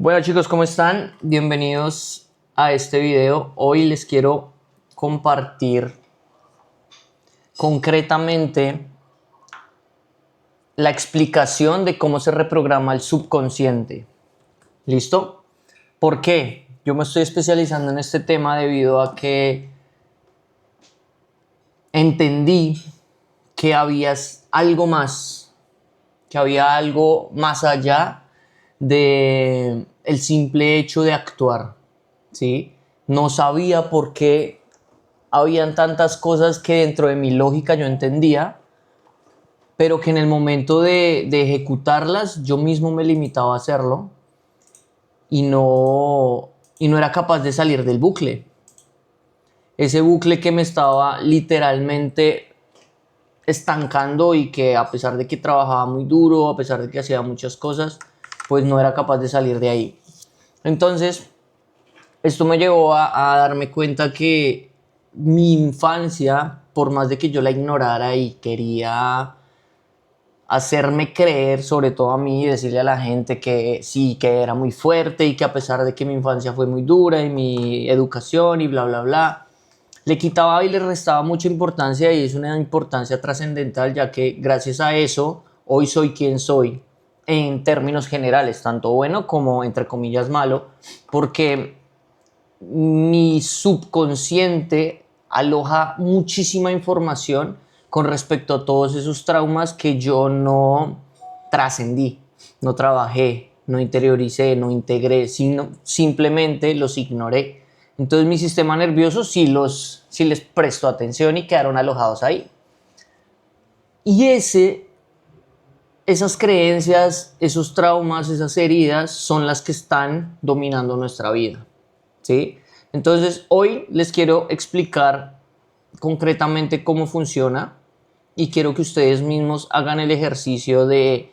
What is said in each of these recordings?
Bueno chicos, ¿cómo están? Bienvenidos a este video. Hoy les quiero compartir concretamente la explicación de cómo se reprograma el subconsciente. ¿Listo? ¿Por qué? Yo me estoy especializando en este tema debido a que entendí que había algo más, que había algo más allá de el simple hecho de actuar, ¿sí? No sabía por qué habían tantas cosas que dentro de mi lógica yo entendía, pero que en el momento de ejecutarlas yo mismo me limitaba a hacerlo y no era capaz de salir del bucle. Ese bucle que me estaba literalmente estancando y que a pesar de que trabajaba muy duro, a pesar de que hacía muchas cosas, pues no era capaz de salir de ahí. Entonces, esto me llevó a darme cuenta que mi infancia, por más de que yo la ignorara y quería hacerme creer, sobre todo a mí, y decirle a la gente que sí, que era muy fuerte y que a pesar de que mi infancia fue muy dura y mi educación y bla, bla, bla, le quitaba y le restaba mucha importancia, y es una importancia trascendental, ya que gracias a eso hoy soy quien soy en términos generales, tanto bueno como entre comillas malo, porque mi subconsciente aloja muchísima información con respecto a todos esos traumas que yo no trascendí, no trabajé, no interioricé, no integré, sino simplemente los ignoré. Entonces mi sistema nervioso sí les prestó atención y quedaron alojados ahí. Y esas creencias, esos traumas, esas heridas son las que están dominando nuestra vida, ¿sí? Entonces hoy les quiero explicar concretamente cómo funciona y quiero que ustedes mismos hagan el ejercicio de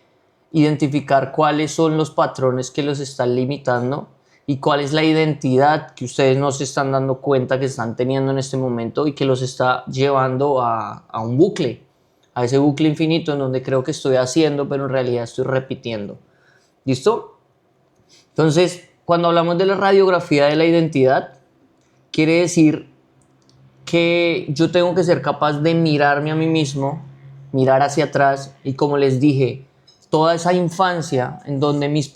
identificar cuáles son los patrones que los están limitando y cuál es la identidad que ustedes no se están dando cuenta que están teniendo en este momento y que los está llevando a un bucle, a ese bucle infinito en donde creo que estoy haciendo, pero en realidad estoy repitiendo. ¿Listo? Entonces, cuando hablamos de la radiografía de la identidad, quiere decir que yo tengo que ser capaz de mirarme a mí mismo, mirar hacia atrás y, como les dije, toda esa infancia en donde mis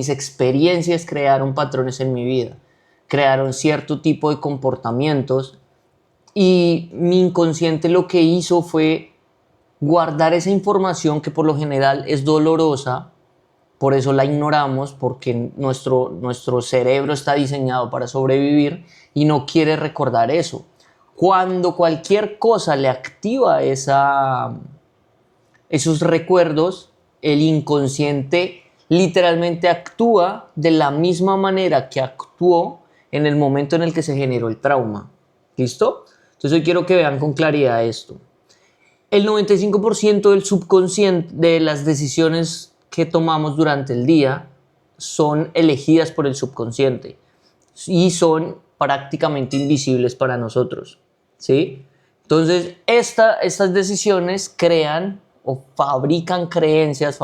experiencias crearon patrones en mi vida, crearon cierto tipo de comportamientos, y mi inconsciente lo que hizo fue guardar esa información que por lo general es dolorosa. Por eso la ignoramos, porque nuestro cerebro está diseñado para sobrevivir y no quiere recordar eso. Cuando cualquier cosa le activa esos recuerdos, el inconsciente literalmente actúa de la misma manera que actuó en el momento en el que se generó el trauma. ¿Listo? Entonces hoy quiero que vean con claridad esto. El 95% del subconsciente, de las decisiones que tomamos durante el día, son elegidas por el subconsciente y son prácticamente invisibles para nosotros, ¿sí? Entonces, estas decisiones crean o fabricaron creencias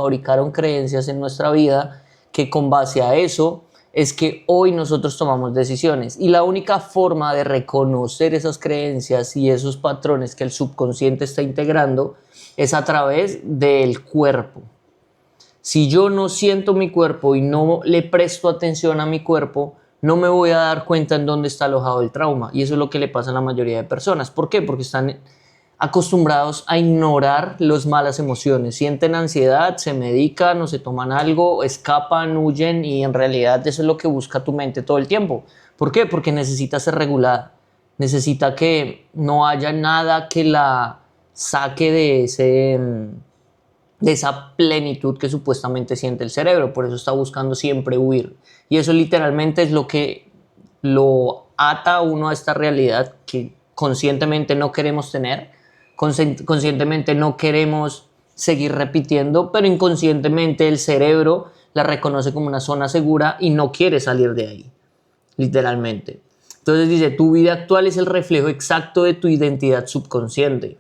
en nuestra vida, que con base a eso es que hoy nosotros tomamos decisiones. Y la única forma de reconocer esas creencias y esos patrones que el subconsciente está integrando es a través del cuerpo. Si yo no siento mi cuerpo y no le presto atención a mi cuerpo, no me voy a dar cuenta en dónde está alojado el trauma. Y eso es lo que le pasa a la mayoría de personas. ¿Por qué? Porque están acostumbrados a ignorar las malas emociones. Sienten ansiedad, se medican o se toman algo, escapan, huyen, y en realidad eso es lo que busca tu mente todo el tiempo. ¿Por qué? Porque necesita ser regulada. Necesita que no haya nada que la saque de esa plenitud que supuestamente siente el cerebro. Por eso está buscando siempre huir. Y eso literalmente es lo que lo ata a uno a esta realidad que conscientemente no queremos tener, conscientemente no queremos seguir repitiendo, pero inconscientemente el cerebro la reconoce como una zona segura y no quiere salir de ahí, literalmente. Entonces dice, tu vida actual es el reflejo exacto de tu identidad subconsciente.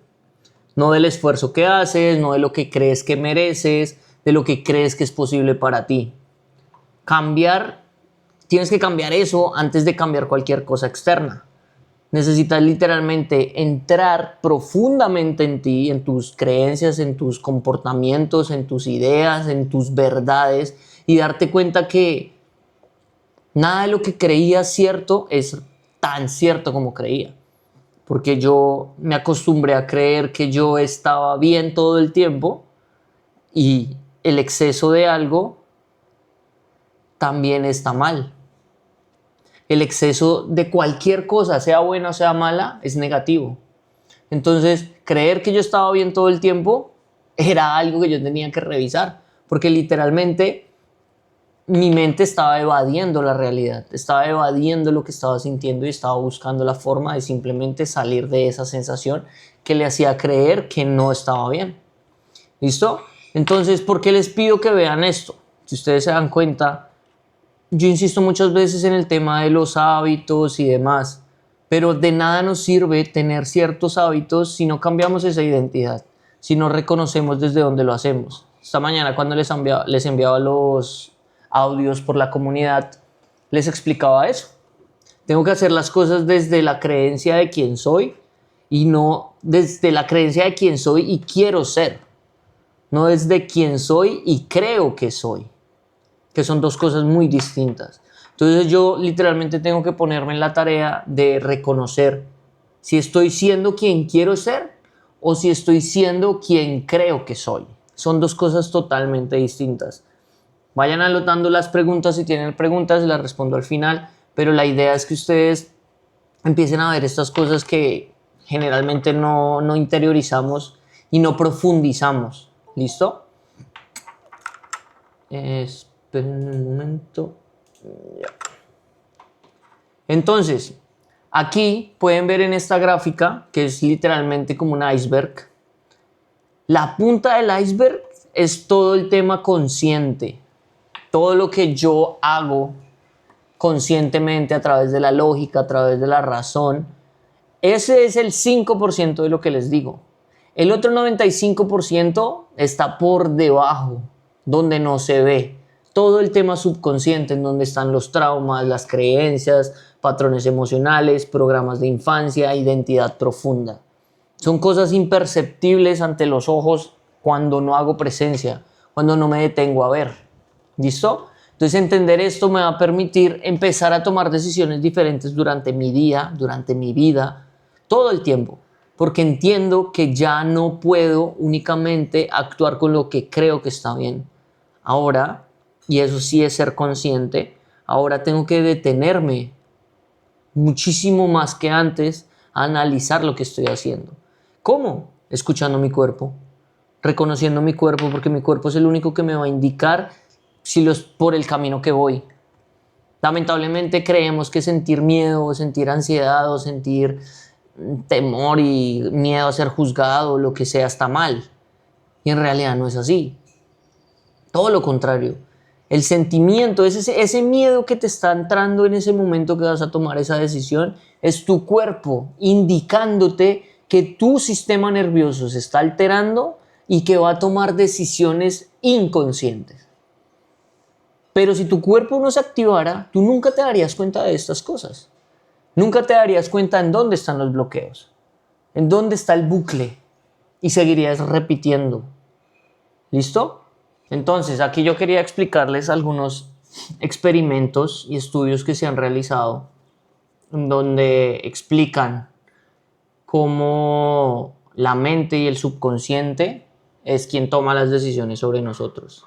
No del esfuerzo que haces, no de lo que crees que mereces, de lo que crees que es posible para ti. cambiar, tienes que cambiar eso antes de cambiar cualquier cosa externa. Necesitas literalmente entrar profundamente en ti, en tus creencias, en tus comportamientos, en tus ideas, en tus verdades y darte cuenta que nada de lo que creías cierto es tan cierto como creía. Porque yo me acostumbré a creer que yo estaba bien todo el tiempo y el exceso de algo también está mal. El exceso de cualquier cosa, sea buena o sea mala, es negativo. Entonces, creer que yo estaba bien todo el tiempo era algo que yo tenía que revisar, porque literalmente mi mente estaba evadiendo la realidad, estaba evadiendo lo que estaba sintiendo y estaba buscando la forma de simplemente salir de esa sensación que le hacía creer que no estaba bien. ¿Listo? Entonces, ¿por qué les pido que vean esto? Si ustedes se dan cuenta, yo insisto muchas veces en el tema de los hábitos y demás, pero de nada nos sirve tener ciertos hábitos si no cambiamos esa identidad, si no reconocemos desde dónde lo hacemos. Esta mañana cuando les enviaba los audios por la comunidad, les explicaba eso. Tengo que hacer las cosas desde la creencia de quién soy y no desde la creencia de quién soy y quiero ser, no desde quién soy y creo que soy, que son dos cosas muy distintas. Entonces yo literalmente tengo que ponerme en la tarea de reconocer si estoy siendo quien quiero ser o si estoy siendo quien creo que soy. Son dos cosas totalmente distintas. Vayan anotando las preguntas, si tienen preguntas las respondo al final, pero la idea es que ustedes empiecen a ver estas cosas que generalmente no interiorizamos y no profundizamos. ¿Listo? Esperen un momento. Ya. Entonces, aquí pueden ver en esta gráfica, que es literalmente como un iceberg, la punta del iceberg es todo el tema consciente, todo lo que yo hago conscientemente a través de la lógica, a través de la razón. Ese es el 5% de lo que les digo. El otro 95% está por debajo, donde no se ve. Todo el tema subconsciente, en donde están los traumas, las creencias, patrones emocionales, programas de infancia, identidad profunda. Son cosas imperceptibles ante los ojos cuando no hago presencia, cuando no me detengo a ver. ¿Listo? Entonces entender esto me va a permitir empezar a tomar decisiones diferentes durante mi día, durante mi vida, todo el tiempo. Porque entiendo que ya no puedo únicamente actuar con lo que creo que está bien. Ahora, y eso sí es ser consciente, ahora tengo que detenerme muchísimo más que antes a analizar lo que estoy haciendo. ¿Cómo? Escuchando mi cuerpo, reconociendo mi cuerpo, porque mi cuerpo es el único que me va a indicar por el camino que voy. Lamentablemente creemos que sentir miedo, o sentir ansiedad, o sentir temor y miedo a ser juzgado, o lo que sea, está mal. Y en realidad no es así. Todo lo contrario. El sentimiento, ese miedo que te está entrando en ese momento que vas a tomar esa decisión, es tu cuerpo indicándote que tu sistema nervioso se está alterando y que va a tomar decisiones inconscientes. Pero si tu cuerpo no se activara, tú nunca te darías cuenta de estas cosas. Nunca te darías cuenta en dónde están los bloqueos, en dónde está el bucle y seguirías repitiendo. ¿Listo? Entonces, aquí yo quería explicarles algunos experimentos y estudios que se han realizado en donde explican cómo la mente y el subconsciente es quien toma las decisiones sobre nosotros.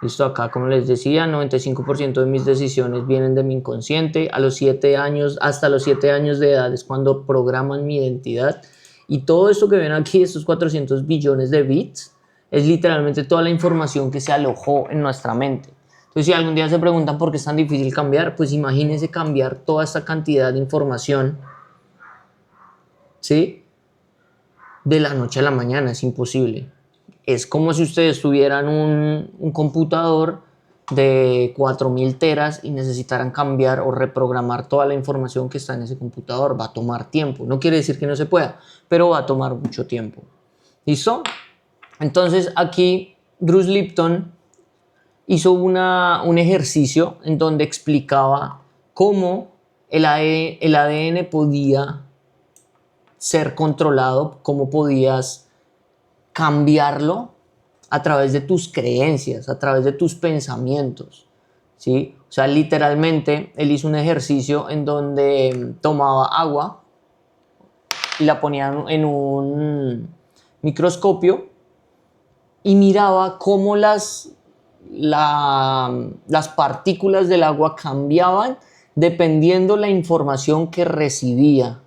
Listo, acá como les decía, 95% de mis decisiones vienen de mi inconsciente. Hasta los 7 años de edad es cuando programan mi identidad. Y todo esto que ven aquí, estos 400 billones de bits, es literalmente toda la información que se alojó en nuestra mente. Entonces, si algún día se preguntan por qué es tan difícil cambiar, pues imagínense cambiar toda esta cantidad de información, ¿sí? De la noche a la mañana, es imposible. Es como si ustedes tuvieran un computador de 4000 teras y necesitaran cambiar o reprogramar toda la información que está en ese computador. Va a tomar tiempo. No quiere decir que no se pueda, pero va a tomar mucho tiempo. ¿Listo? Entonces aquí Bruce Lipton hizo un ejercicio en donde explicaba cómo el ADN podía ser controlado, cómo podías cambiarlo a través de tus creencias, a través de tus pensamientos, ¿sí? O sea, literalmente él hizo un ejercicio en donde tomaba agua y la ponía en un microscopio y miraba cómo las partículas del agua cambiaban dependiendo la información que recibía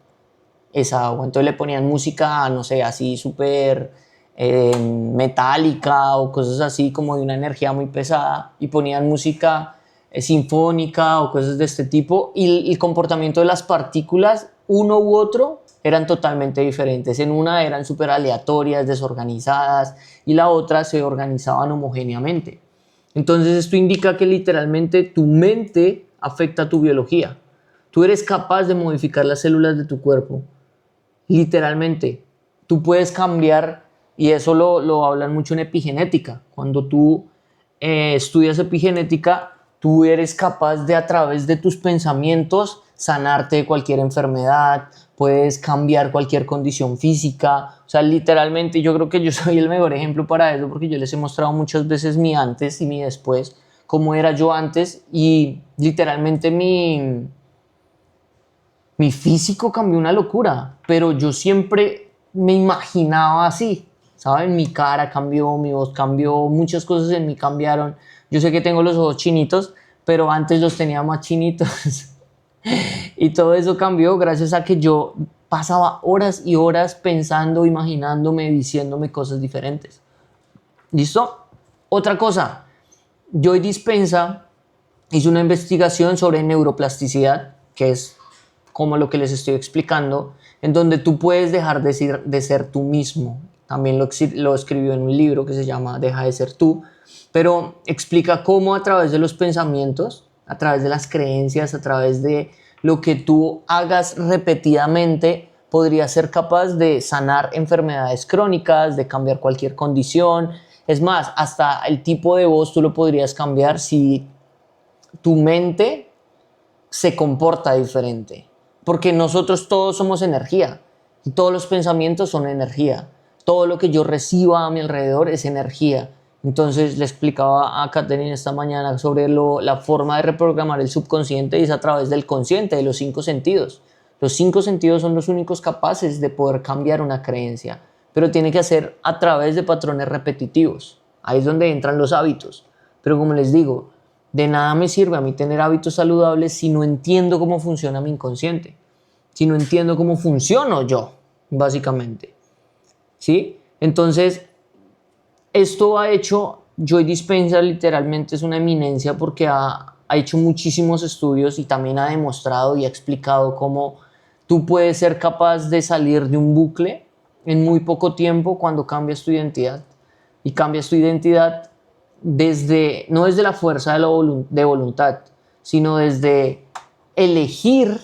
esa agua. Entonces le ponían música, no sé, así súper metálica o cosas así como de una energía muy pesada, y ponían música sinfónica o cosas de este tipo, y el comportamiento de las partículas, uno u otro, eran totalmente diferentes. En una eran súper aleatorias, desorganizadas, y la otra se organizaban homogéneamente. Entonces esto indica que literalmente tu mente afecta a tu biología. Tú eres capaz de modificar las células de tu cuerpo. Literalmente, tú puedes cambiar, y eso lo hablan mucho en epigenética. Cuando tú estudias epigenética, tú eres capaz de, a través de tus pensamientos, sanarte de cualquier enfermedad, puedes cambiar cualquier condición física. O sea, literalmente yo creo que yo soy el mejor ejemplo para eso, porque yo les he mostrado muchas veces mi antes y mi después, cómo era yo antes, y literalmente mi físico cambió una locura, pero yo siempre me imaginaba así, ¿saben? Mi cara cambió, mi voz cambió, muchas cosas en mí cambiaron. Yo sé que tengo los ojos chinitos, pero antes los tenía más chinitos. Y todo eso cambió gracias a que yo pasaba horas y horas pensando, imaginándome, diciéndome cosas diferentes. ¿Listo? Otra cosa, Joe Dispenza hizo una investigación sobre neuroplasticidad, que es como lo que les estoy explicando, en donde tú puedes dejar de ser tú mismo. También lo escribió en un libro que se llama Deja de ser tú, pero explica cómo a través de los pensamientos, a través de las creencias, a través de lo que tú hagas repetidamente, podrías ser capaz de sanar enfermedades crónicas, de cambiar cualquier condición. Es más, hasta el tipo de voz tú lo podrías cambiar si tu mente se comporta diferente, porque nosotros todos somos energía y todos los pensamientos son energía. Todo lo que yo reciba a mi alrededor es energía. Entonces le explicaba a Katherine esta mañana sobre la forma de reprogramar el subconsciente, y es a través del consciente, de los 5 sentidos. Los 5 sentidos son los únicos capaces de poder cambiar una creencia, pero tiene que hacer a través de patrones repetitivos. Ahí es donde entran los hábitos. Pero como les digo, de nada me sirve a mí tener hábitos saludables si no entiendo cómo funciona mi inconsciente, si no entiendo cómo funciono yo, básicamente. ¿Sí? Entonces, esto ha hecho, Joe Dispenza literalmente es una eminencia, porque ha hecho muchísimos estudios y también ha demostrado y ha explicado cómo tú puedes ser capaz de salir de un bucle en muy poco tiempo cuando cambias tu identidad. Y cambias tu identidad no desde la fuerza de voluntad, sino desde elegir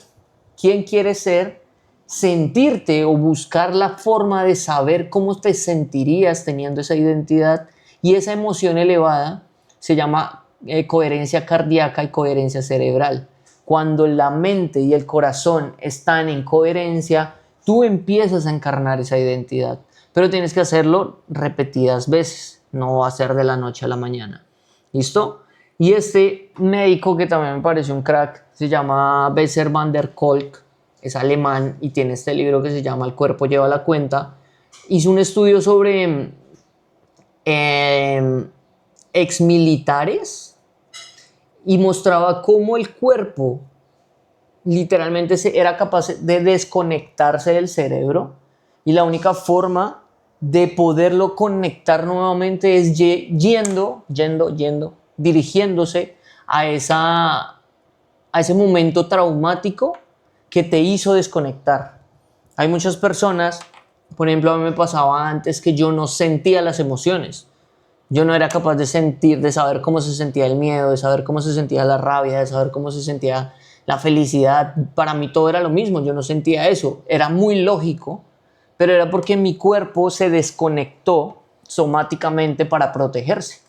quién quieres ser, sentirte o buscar la forma de saber cómo te sentirías teniendo esa identidad, y esa emoción elevada se llama coherencia cardíaca y coherencia cerebral. Cuando la mente y el corazón están en coherencia, tú empiezas a encarnar esa identidad, pero tienes que hacerlo repetidas veces, no va a ser de la noche a la mañana. ¿Listo? Y este médico, que también me pareció un crack, se llama Bessel van der Kolk, es alemán y tiene este libro que se llama El cuerpo lleva la cuenta. Hizo un estudio sobre exmilitares y mostraba cómo el cuerpo literalmente era capaz de desconectarse del cerebro, y la única forma de poderlo conectar nuevamente es dirigiéndose a ese momento traumático que te hizo desconectar. Hay muchas personas, por ejemplo, a mí me pasaba antes que yo no sentía las emociones. Yo no era capaz de sentir, de saber cómo se sentía el miedo, de saber cómo se sentía la rabia, de saber cómo se sentía la felicidad. Para mí todo era lo mismo, yo no sentía eso. Era muy lógico, pero era porque mi cuerpo se desconectó somáticamente para protegerse.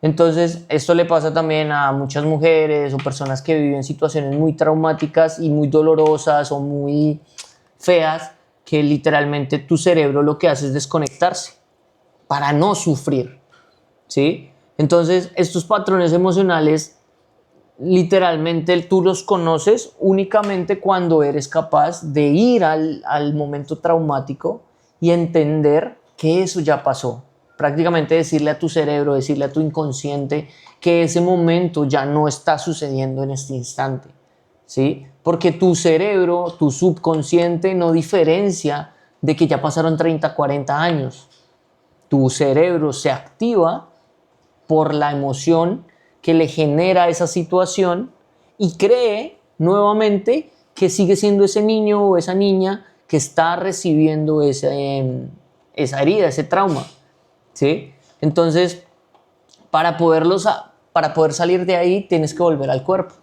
Entonces, esto le pasa también a muchas mujeres o personas que viven situaciones muy traumáticas y muy dolorosas o muy feas, que literalmente tu cerebro lo que hace es desconectarse para no sufrir, ¿sí? Entonces, estos patrones emocionales literalmente tú los conoces únicamente cuando eres capaz de ir al momento traumático y entender que eso ya pasó. Prácticamente decirle a tu cerebro, decirle a tu inconsciente que ese momento ya no está sucediendo en este instante, ¿sí? Porque tu cerebro, tu subconsciente no diferencia de que ya pasaron 30, 40 años. Tu cerebro se activa por la emoción que le genera esa situación y cree nuevamente que sigue siendo ese niño o esa niña que está recibiendo esa herida, ese trauma, ¿sí? Entonces, para poder salir de ahí, tienes que volver al cuerpo.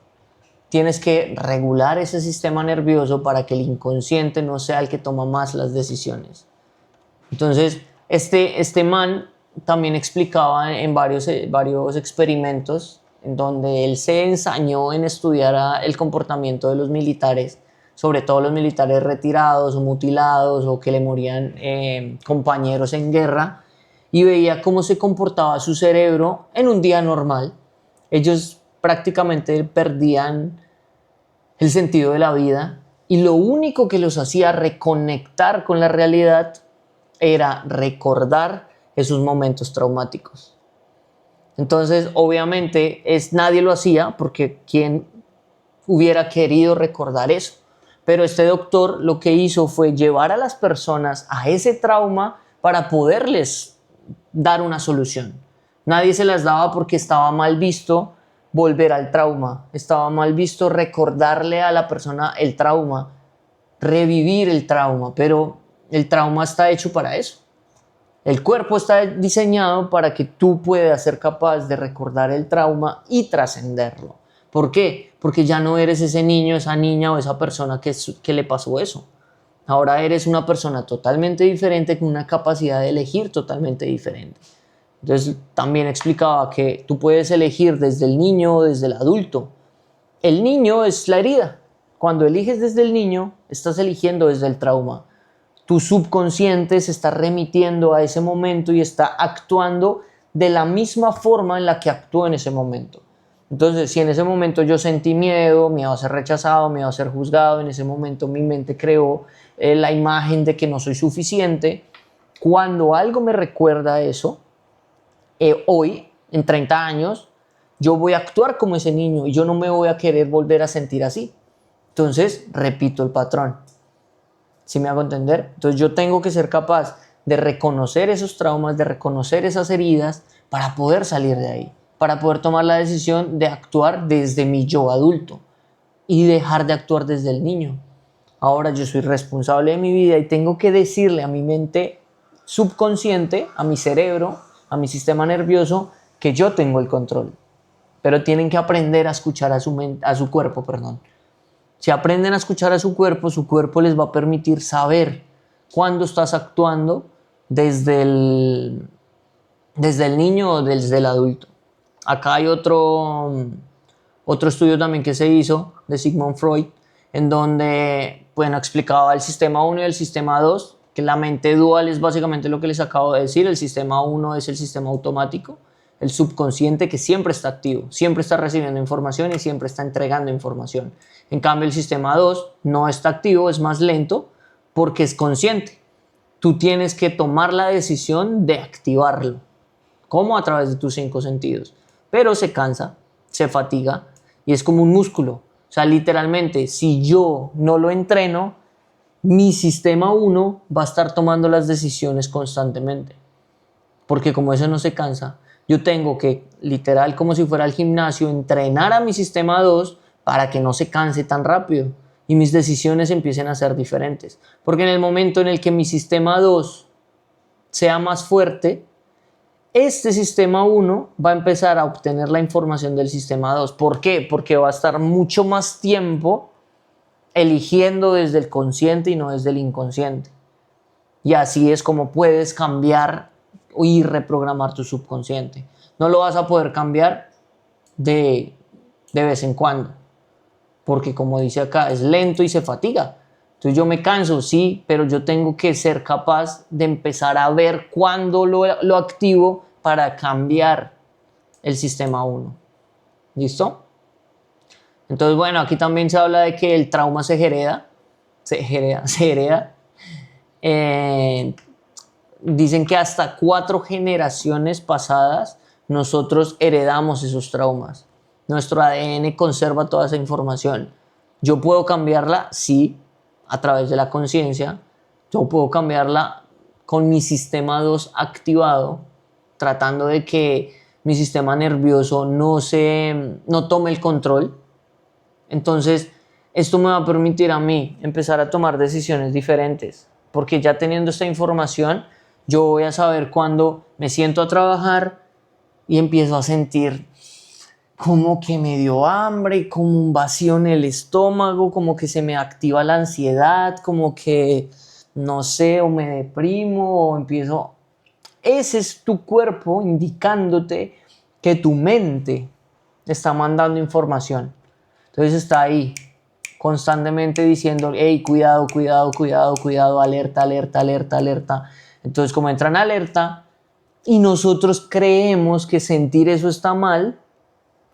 Tienes que regular ese sistema nervioso para que el inconsciente no sea el que toma más las decisiones. Entonces, este man también explicaba en varios experimentos en donde él se ensañó en estudiar el comportamiento de los militares, sobre todo los militares retirados o mutilados o que le morían compañeros en guerra, y veía cómo se comportaba su cerebro en un día normal. Ellos prácticamente perdían el sentido de la vida y lo único que los hacía reconectar con la realidad era recordar esos momentos traumáticos. Entonces, obviamente, nadie lo hacía porque quién hubiera querido recordar eso. Pero este doctor lo que hizo fue llevar a las personas a ese trauma para poderles dar una solución. Nadie se las daba porque estaba mal visto volver al trauma, estaba mal visto recordarle a la persona el trauma, revivir el trauma, pero el trauma está hecho para eso. El cuerpo está diseñado para que tú puedas ser capaz de recordar el trauma y trascenderlo. ¿Por qué? Porque ya no eres ese niño, esa niña o esa persona que le pasó eso. Ahora eres una persona totalmente diferente con una capacidad de elegir totalmente diferente. Entonces también explicaba que tú puedes elegir desde el niño o desde el adulto. El niño es la herida. Cuando eliges desde el niño, estás eligiendo desde el trauma. Tu subconsciente se está remitiendo a ese momento y está actuando de la misma forma en la que actuó en ese momento. Entonces, si en ese momento yo sentí miedo a ser rechazado, miedo a ser juzgado, en ese momento mi mente creó la imagen de que no soy suficiente, cuando algo me recuerda eso, hoy, en 30 años, yo voy a actuar como ese niño y yo no me voy a querer volver a sentir así. Entonces, repito el patrón. ¿Sí me hago entender? Entonces yo tengo que ser capaz de reconocer esos traumas, de reconocer esas heridas para poder salir de ahí, para poder tomar la decisión de actuar desde mi yo adulto y dejar de actuar desde el niño. Ahora yo soy responsable de mi vida y tengo que decirle a mi mente subconsciente, a mi cerebro, a mi sistema nervioso, que yo tengo el control. Pero tienen que aprender a escuchar a su cuerpo, perdón. Si aprenden a escuchar a su cuerpo les va a permitir saber cuándo estás actuando desde el niño o desde el adulto. Acá hay otro estudio también que se hizo de Sigmund Freud, en donde explicaba el sistema 1 y el sistema 2, que la mente dual es básicamente lo que les acabo de decir. El sistema 1 es el sistema automático, el subconsciente que siempre está activo, siempre está recibiendo información y siempre está entregando información. En cambio, el sistema 2 no está activo, es más lento porque es consciente. Tú tienes que tomar la decisión de activarlo. ¿Cómo? A través de tus 5 sentidos. Pero se cansa, se fatiga y es como un músculo. O sea, literalmente, si yo no lo entreno, mi sistema 1 va a estar tomando las decisiones constantemente. Porque como eso no se cansa, yo tengo que, literal, como si fuera al gimnasio, entrenar a mi sistema 2 para que no se canse tan rápido y mis decisiones empiecen a ser diferentes. Porque en el momento en el que mi sistema 2 sea más fuerte, este sistema 1 va a empezar a obtener la información del sistema 2. ¿Por qué? Porque va a estar mucho más tiempo eligiendo desde el consciente y no desde el inconsciente. Y así es como puedes cambiar y reprogramar tu subconsciente. no lo vas a poder cambiar de vez en cuando, porque como dice acá, es lento y se fatiga. Entonces yo me canso, sí, pero yo tengo que ser capaz de empezar a ver cuándo lo activo para cambiar el sistema 1. ¿Listo? Entonces, bueno, aquí también se habla de que el trauma se hereda. Se hereda. Dicen que hasta 4 generaciones pasadas nosotros heredamos esos traumas. Nuestro ADN conserva toda esa información. ¿Yo puedo cambiarla? Sí, a través de la conciencia. Yo puedo cambiarla con mi sistema 2 activado, tratando de que mi sistema nervioso no tome el control. Entonces, esto me va a permitir a mí empezar a tomar decisiones diferentes, porque ya teniendo esta información, yo voy a saber cuándo me siento a trabajar y empiezo a sentir como que me dio hambre, como un vacío en el estómago, como que se me activa la ansiedad, como que, no sé, o me deprimo o empiezo. Ese es tu cuerpo indicándote que tu mente está mandando información. Entonces está ahí constantemente diciendo, hey, cuidado, cuidado, cuidado, cuidado, alerta, alerta, alerta, alerta. Entonces como entra en alerta y nosotros creemos que sentir eso está mal,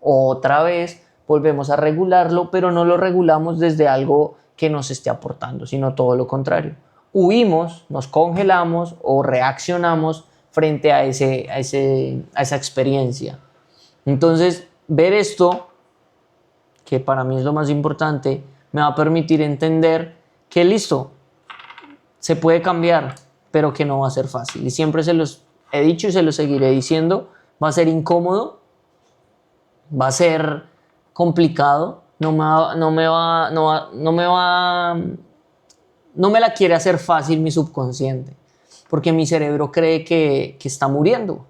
otra vez volvemos a regularlo, pero no lo regulamos desde algo que nos esté aportando, sino todo lo contrario. Huimos, nos congelamos o reaccionamos frente a esa experiencia. Entonces, ver esto, que para mí es lo más importante, me va a permitir entender que listo, se puede cambiar, pero que no va a ser fácil. Y siempre se los he dicho y se los seguiré diciendo, va a ser incómodo, va a ser complicado, no me la quiere hacer fácil mi subconsciente, porque mi cerebro cree que está muriendo.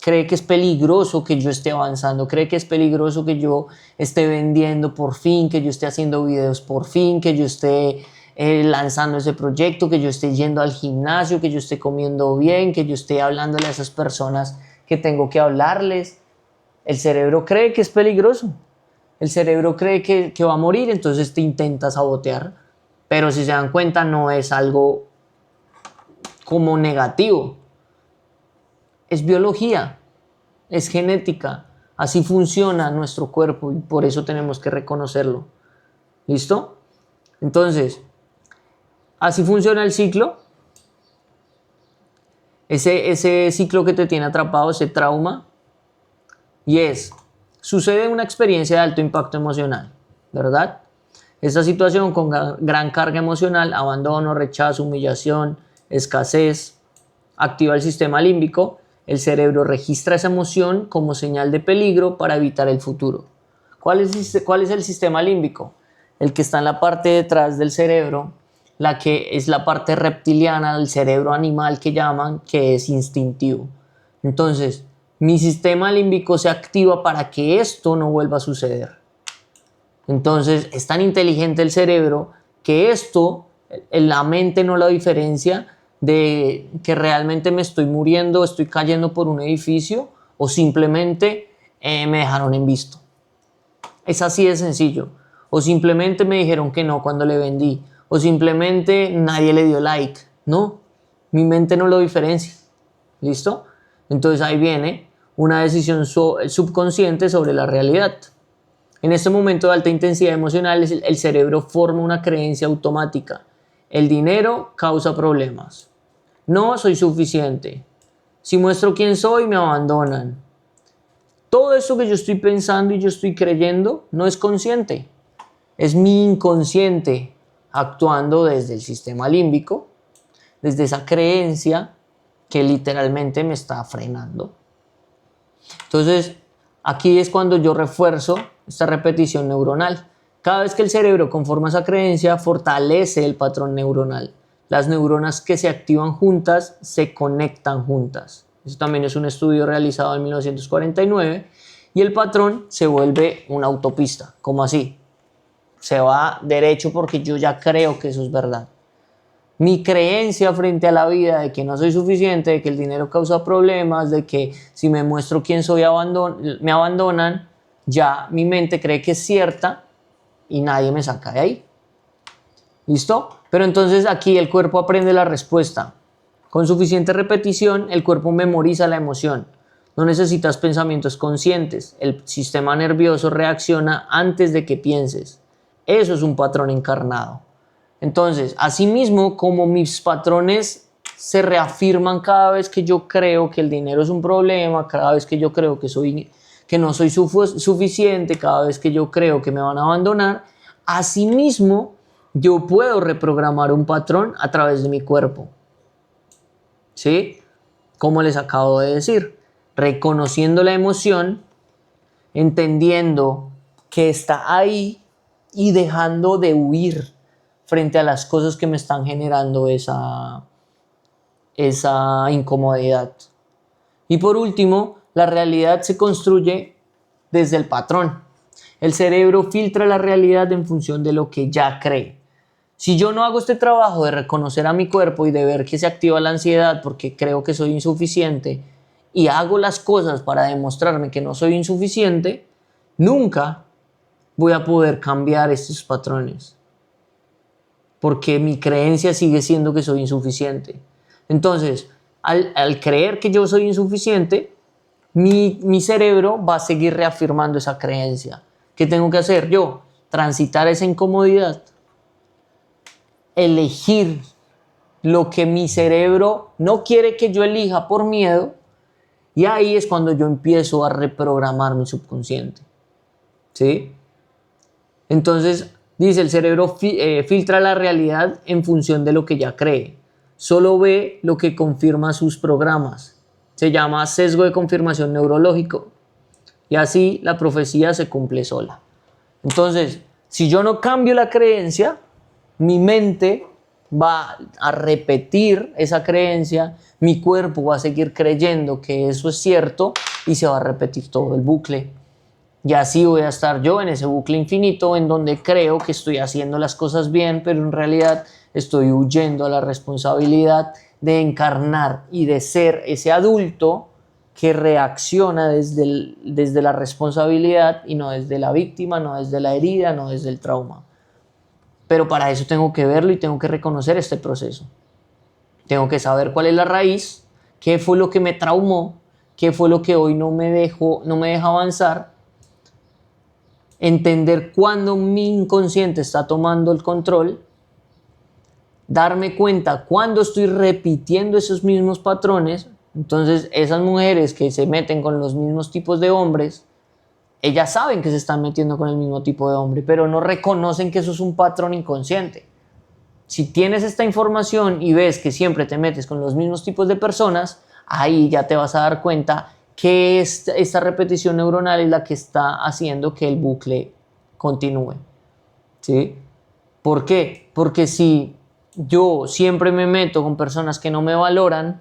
Cree que es peligroso que yo esté avanzando, cree que es peligroso que yo esté vendiendo por fin, que yo esté haciendo videos por fin, que yo esté lanzando ese proyecto, que yo esté yendo al gimnasio, que yo esté comiendo bien, que yo esté hablándole a esas personas que tengo que hablarles. El cerebro cree que es peligroso, el cerebro cree que va a morir, entonces te intenta sabotear, pero si se dan cuenta no es algo como negativo. Es biología, es genética, así funciona nuestro cuerpo y por eso tenemos que reconocerlo. ¿Listo? Entonces, así funciona el ciclo. Ese ciclo que te tiene atrapado, ese trauma, y sucede una experiencia de alto impacto emocional, ¿verdad? Esta situación con gran carga emocional, abandono, rechazo, humillación, escasez, activa el sistema límbico. El cerebro registra esa emoción como señal de peligro para evitar el futuro. ¿Cuál es el sistema límbico? El que está en la parte de detrás del cerebro, la que es la parte reptiliana del cerebro animal que llaman, que es instintivo. Entonces, mi sistema límbico se activa para que esto no vuelva a suceder. Entonces, es tan inteligente el cerebro que esto, la mente no lo diferencia de que realmente me estoy muriendo, estoy cayendo por un edificio o simplemente me dejaron en visto. Es así de sencillo. O simplemente me dijeron que no cuando le vendí. O simplemente nadie le dio like. No, mi mente no lo diferencia. ¿Listo? Entonces ahí viene una decisión subconsciente sobre la realidad. En este momento de alta intensidad emocional, el cerebro forma una creencia automática. El dinero causa problemas. No soy suficiente. Si muestro quién soy, me abandonan. Todo eso que yo estoy pensando y yo estoy creyendo no es consciente. Es mi inconsciente actuando desde el sistema límbico, desde esa creencia que literalmente me está frenando. Entonces, aquí es cuando yo refuerzo esta repetición neuronal. Cada vez que el cerebro conforma esa creencia, fortalece el patrón neuronal. Las neuronas que se activan juntas se conectan juntas. Eso también es un estudio realizado en 1949 y el patrón se vuelve una autopista. ¿Cómo así? Se va derecho porque yo ya creo que eso es verdad. Mi creencia frente a la vida de que no soy suficiente, de que el dinero causa problemas, de que si me muestro quién soy me abandonan, ya mi mente cree que es cierta y nadie me saca de ahí. ¿Listo? Pero entonces aquí el cuerpo aprende la respuesta. Con suficiente repetición, el cuerpo memoriza la emoción. No necesitas pensamientos conscientes. El sistema nervioso reacciona antes de que pienses. Eso es un patrón encarnado. Entonces, asimismo, como mis patrones se reafirman cada vez que yo creo que el dinero es un problema, cada vez que yo creo que no soy suficiente, cada vez que yo creo que me van a abandonar, asimismo, yo puedo reprogramar un patrón a través de mi cuerpo. ¿Sí? Como les acabo de decir, reconociendo la emoción, entendiendo que está ahí y dejando de huir frente a las cosas que me están generando esa incomodidad. Y por último, la realidad se construye desde el patrón. El cerebro filtra la realidad en función de lo que ya cree. Si yo no hago este trabajo de reconocer a mi cuerpo y de ver que se activa la ansiedad porque creo que soy insuficiente y hago las cosas para demostrarme que no soy insuficiente, nunca voy a poder cambiar estos patrones. Porque mi creencia sigue siendo que soy insuficiente. Entonces, al creer que yo soy insuficiente, mi cerebro va a seguir reafirmando esa creencia. ¿Qué tengo que hacer yo? Transitar esa incomodidad. Elegir lo que mi cerebro no quiere que yo elija por miedo, y ahí es cuando yo empiezo a reprogramar mi subconsciente. ¿Sí? Entonces, dice, el cerebro filtra la realidad en función de lo que ya cree. Solo ve lo que confirma sus programas. Se llama sesgo de confirmación neurológico. Y así la profecía se cumple sola. Entonces, si yo no cambio la creencia, mi mente va a repetir esa creencia, mi cuerpo va a seguir creyendo que eso es cierto y se va a repetir todo el bucle. Y así voy a estar yo en ese bucle infinito en donde creo que estoy haciendo las cosas bien, pero en realidad estoy huyendo a la responsabilidad de encarnar y de ser ese adulto que reacciona desde la responsabilidad y no desde la víctima, no desde la herida, no desde el trauma. Pero para eso tengo que verlo y tengo que reconocer este proceso. Tengo que saber cuál es la raíz, qué fue lo que me traumó, qué fue lo que hoy no me deja avanzar, entender cuándo mi inconsciente está tomando el control, darme cuenta cuándo estoy repitiendo esos mismos patrones. Entonces, esas mujeres que se meten con los mismos tipos de hombres, ellas saben que se están metiendo con el mismo tipo de hombre, pero no reconocen que eso es un patrón inconsciente. Si tienes esta información y ves que siempre te metes con los mismos tipos de personas, ahí ya te vas a dar cuenta que esta repetición neuronal es la que está haciendo que el bucle continúe. ¿Sí? ¿Por qué? Porque si yo siempre me meto con personas que no me valoran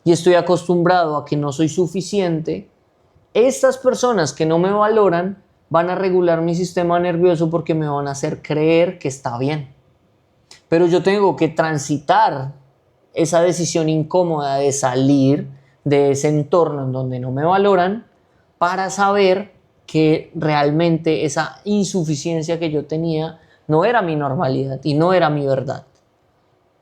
y estoy acostumbrado a que no soy suficiente, estas personas que no me valoran van a regular mi sistema nervioso porque me van a hacer creer que está bien. Pero yo tengo que transitar esa decisión incómoda de salir de ese entorno en donde no me valoran para saber que realmente esa insuficiencia que yo tenía no era mi normalidad y no era mi verdad.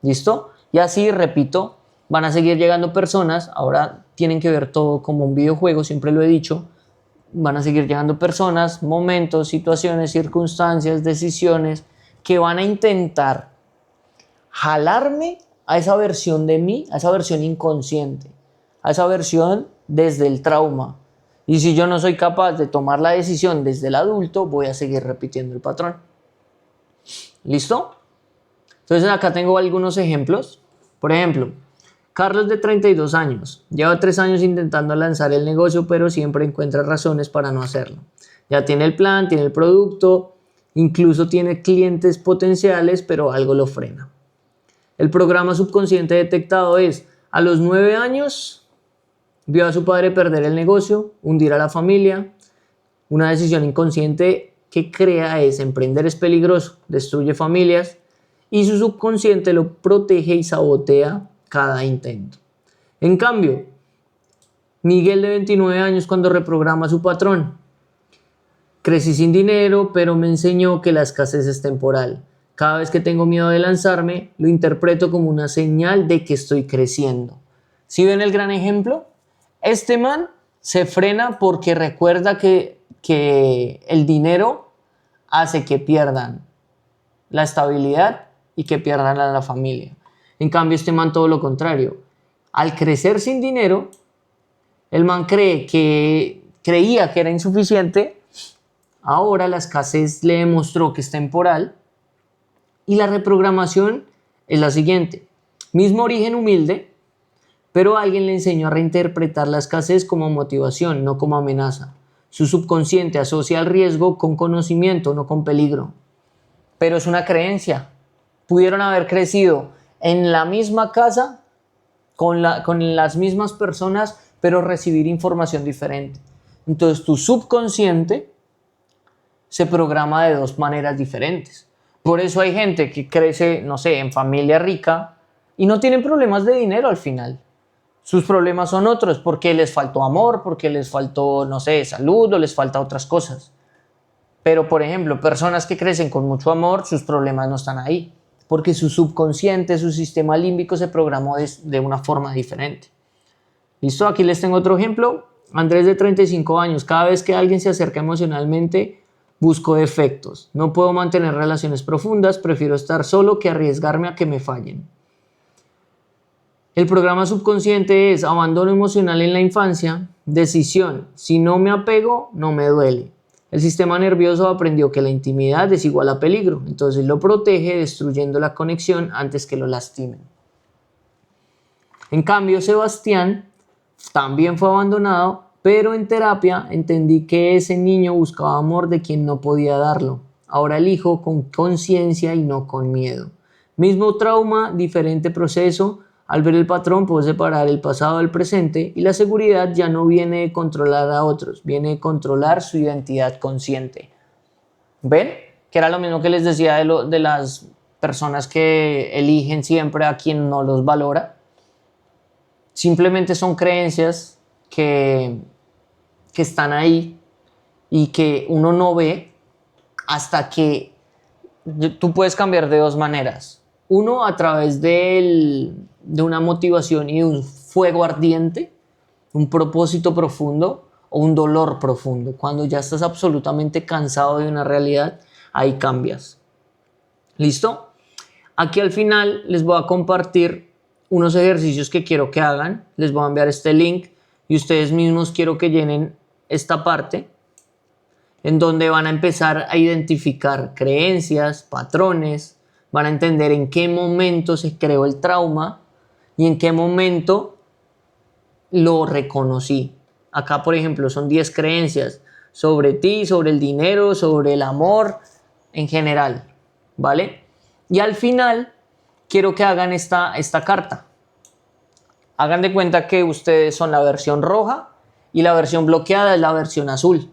¿Listo? Y así, repito, van a seguir llegando personas. Ahora tienen que ver todo como un videojuego, siempre lo he dicho. Van a seguir llegando personas, momentos, situaciones, circunstancias, decisiones que van a intentar jalarme a esa versión de mí, a esa versión inconsciente, a esa versión desde el trauma. Y si yo no soy capaz de tomar la decisión desde el adulto, voy a seguir repitiendo el patrón. ¿Listo? Entonces acá tengo algunos ejemplos. Por ejemplo, Carlos, de 32 años, lleva 3 años intentando lanzar el negocio, pero siempre encuentra razones para no hacerlo. Ya tiene el plan, tiene el producto, incluso tiene clientes potenciales, pero algo lo frena. El programa subconsciente detectado es: a los 9 años vio a su padre perder el negocio, hundir a la familia. Una decisión inconsciente que crea es: emprender es peligroso, destruye familias y su subconsciente lo protege y sabotea cada intento. En cambio, Miguel de 29 años cuando reprograma a su patrón: crecí sin dinero, pero me enseñó que la escasez es temporal. Cada vez que tengo miedo de lanzarme, lo interpreto como una señal de que estoy creciendo. ¿Sí ven el gran ejemplo? Este man se frena porque recuerda que el dinero hace que pierdan la estabilidad y que pierdan a la familia. En cambio, este man todo lo contrario. Al crecer sin dinero, el man creía que era insuficiente. Ahora la escasez le demostró que es temporal. Y la reprogramación es la siguiente: mismo origen humilde, pero alguien le enseñó a reinterpretar la escasez como motivación, no como amenaza. Su subconsciente asocia el riesgo con conocimiento, no con peligro. Pero es una creencia. Pudieron haber crecido en la misma casa, con las mismas personas, pero recibir información diferente. Entonces tu subconsciente se programa de dos maneras diferentes. Por eso hay gente que crece, no sé, en familia rica y no tienen problemas de dinero al final. Sus problemas son otros, porque les faltó amor, porque les faltó, no sé, salud, o les falta otras cosas. Pero, por ejemplo, personas que crecen con mucho amor, sus problemas no están ahí, porque su subconsciente, su sistema límbico se programó de una forma diferente. ¿Listo? Aquí les tengo otro ejemplo. Andrés, de 35 años. Cada vez que alguien se acerca emocionalmente, busco defectos. No puedo mantener relaciones profundas, prefiero estar solo que arriesgarme a que me fallen. El programa subconsciente es abandono emocional en la infancia, decisión: si no me apego, no me duele. El sistema nervioso aprendió que la intimidad es igual a peligro, entonces lo protege destruyendo la conexión antes que lo lastimen. En cambio, Sebastián también fue abandonado, pero en terapia entendí que ese niño buscaba amor de quien no podía darlo. Ahora elijo con conciencia y no con miedo. Mismo trauma, diferente proceso. Al ver el patrón puedo separar el pasado del presente, y la seguridad ya no viene de controlar a otros, viene de controlar su identidad consciente. ¿Ven? Que era lo mismo que les decía de las personas que eligen siempre a quien no los valora. Simplemente son creencias que están ahí y que uno no ve hasta que tú puedes cambiar de dos maneras. Uno, a través de una motivación y un fuego ardiente, un propósito profundo o un dolor profundo. Cuando ya estás absolutamente cansado de una realidad, ahí cambias. ¿Listo? Aquí al final les voy a compartir unos ejercicios que quiero que hagan. Les voy a enviar este link y ustedes mismos quiero que llenen esta parte en donde van a empezar a identificar creencias, patrones, van a entender en qué momento se creó el trauma y en qué momento lo reconocí. Acá, por ejemplo, son 10 creencias sobre ti, sobre el dinero, sobre el amor en general, ¿vale? Y al final quiero que hagan esta carta. Hagan de cuenta que ustedes son la versión roja y la versión bloqueada es la versión azul.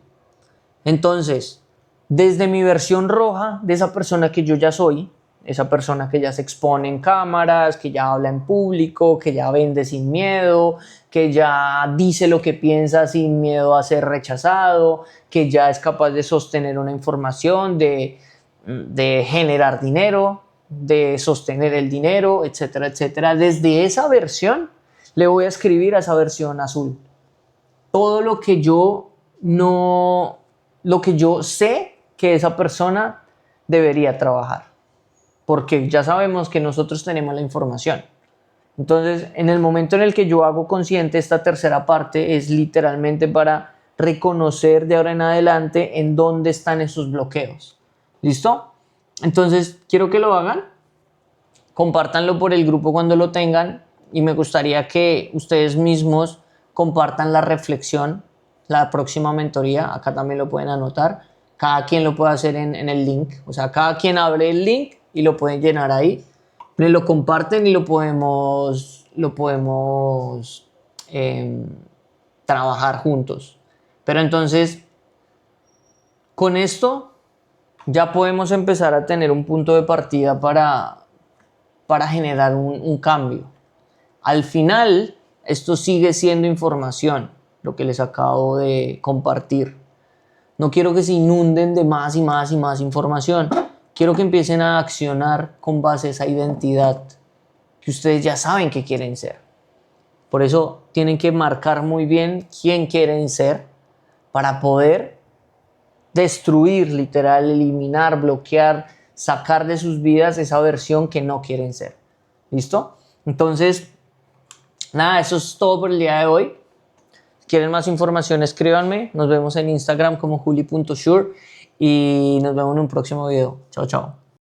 Entonces, desde mi versión roja, de esa persona que yo ya soy, esa persona que ya se expone en cámaras, que ya habla en público, que ya vende sin miedo, que ya dice lo que piensa sin miedo a ser rechazado, que ya es capaz de sostener una información, de generar dinero, de sostener el dinero, etcétera, etcétera. Desde esa versión le voy a escribir a esa versión azul todo lo que yo sé que esa persona debería trabajar, porque ya sabemos que nosotros tenemos la información. Entonces, en el momento en el que yo hago consciente esta tercera parte, es literalmente para reconocer de ahora en adelante en dónde están esos bloqueos. ¿Listo? Entonces, quiero que lo hagan, compártanlo por el grupo cuando lo tengan, y me gustaría que ustedes mismos compartan la reflexión, la próxima mentoría. Acá también lo pueden anotar. Cada quien lo puede hacer en el link. O sea, cada quien abre el link y lo pueden llenar ahí. Me lo comparten y lo podemos trabajar juntos. Pero entonces, con esto ya podemos empezar a tener un punto de partida para para generar un cambio. Al final, esto sigue siendo información, lo que les acabo de compartir. No quiero que se inunden de más y más y más información. Quiero que empiecen a accionar con base a esa identidad que ustedes ya saben que quieren ser. Por eso tienen que marcar muy bien quién quieren ser para poder destruir, literal, eliminar, bloquear, sacar de sus vidas esa versión que no quieren ser. ¿Listo? Entonces, nada, eso es todo por el día de hoy. Si quieren más información, escríbanme. Nos vemos en Instagram como juli.sure y nos vemos en un próximo video. Chao, chao.